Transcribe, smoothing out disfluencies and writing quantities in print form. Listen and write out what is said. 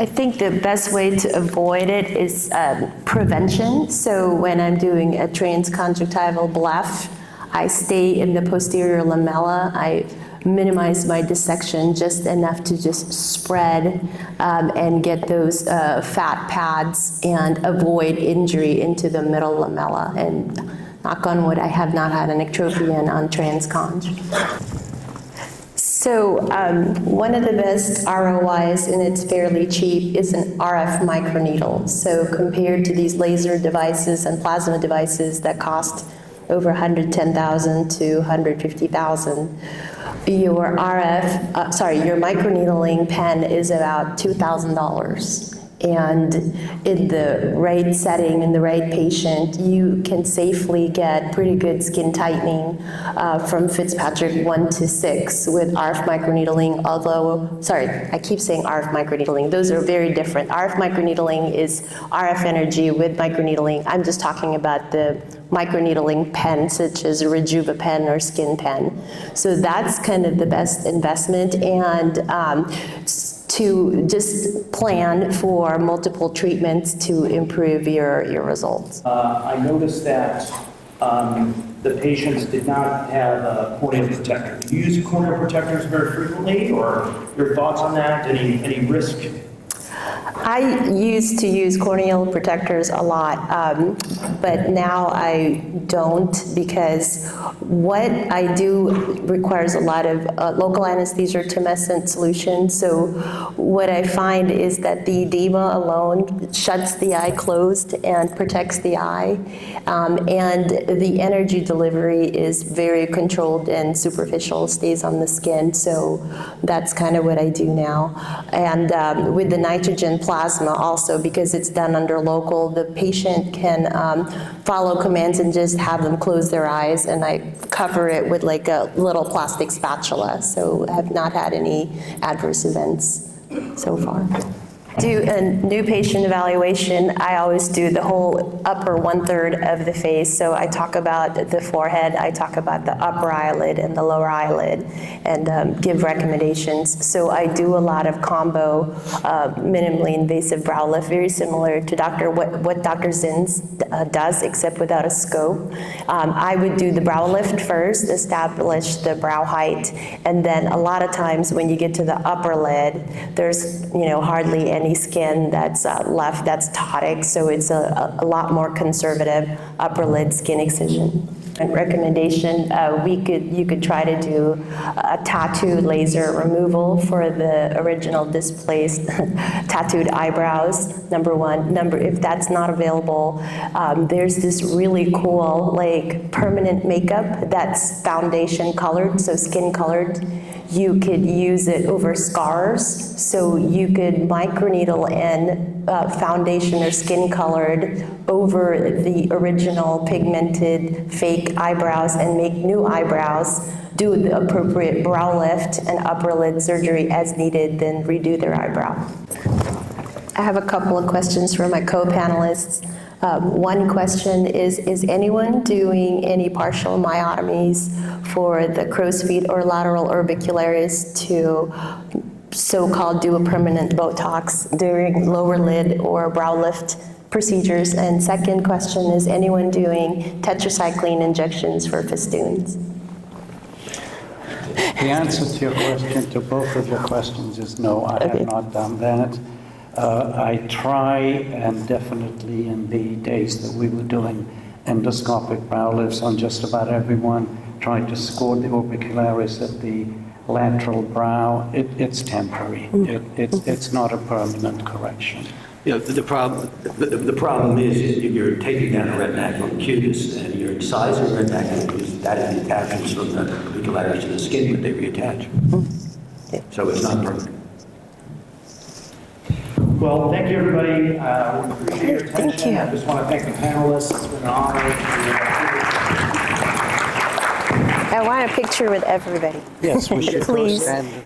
I think the best way to avoid it is prevention. So when I'm doing a transconjunctival bleph, I stay in the posterior lamella. I minimize my dissection just enough to just spread and get those fat pads and avoid injury into the middle lamella. And knock on wood, I have not had an ectropion on transconj. So one of the best ROIs, and it's fairly cheap, is an RF microneedle. So compared to these laser devices and plasma devices that cost over $110,000 to $150,000, your your microneedling pen is about $2,000. And in the right setting, in the right patient, you can safely get pretty good skin tightening from Fitzpatrick 1 to 6 with RF microneedling, although, sorry, I keep saying RF microneedling. Those are very different. RF microneedling is RF energy with microneedling. I'm just talking about the microneedling pen, such as a Rejuva pen or skin pen. So that's kind of the best investment. And to just plan for multiple treatments to improve your results. I noticed that the patients did not have a corneal protector. Do you use corneal protectors very frequently, or your thoughts on that? Any risk? I used to use corneal protectors a lot, but now I don't, because what I do requires a lot of local anesthesia or tumescent solution. So what I find is that the edema alone shuts the eye closed and protects the eye, and the energy delivery is very controlled and superficial, stays on the skin. So that's kind of what I do now. And with the nitrogen plasma also, because it's done under local, the patient can follow commands and just have them close their eyes, and I cover it with like a little plastic spatula, so I have not had any adverse events so far. Do a new patient evaluation, I always do the whole upper 1/3 of the face. So I talk about the forehead, I talk about the upper eyelid and the lower eyelid, and give recommendations. So I do a lot of combo minimally invasive brow lift, very similar to what Dr. Zins does, except without a scope. I would do the brow lift first, establish the brow height, and then a lot of times when you get to the upper lid, there's hardly any skin that's left that's ptotic, so it's a lot more conservative upper lid skin excision. And recommendation, you could try to do a tattoo laser removal for the original displaced tattooed eyebrows, number one. If that's not available, there's this really cool like permanent makeup that's foundation colored, so skin colored. You could use it over scars, so you could microneedle in foundation or skin colored over the original pigmented fake eyebrows and make new eyebrows, do the appropriate brow lift and upper lid surgery as needed, then redo their eyebrow. I have a couple of questions for my co-panelists. One question is anyone doing any partial myotomies for the crow's feet or lateral orbicularis to so-called do a permanent Botox during lower lid or brow lift procedures? And second question is anyone doing tetracycline injections for festoons? The answer to your question, to both of your questions, is no, I have not done that. I try, and definitely in the days that we were doing endoscopic brow lifts on just about everyone, tried to score the orbicularis at the lateral brow. It's temporary. It's not a permanent correction. The problem is if you're taking down a retinacular cutis and you're incising retinacular cutis, that is the attachments from the orbicularis to the skin, but they reattach. So it's not permanent. Well, thank you, everybody. We appreciate your attention. Thank you. I just want to thank the panelists. It's been an honor. I want a picture with everybody. Yes, we should Please. go stand.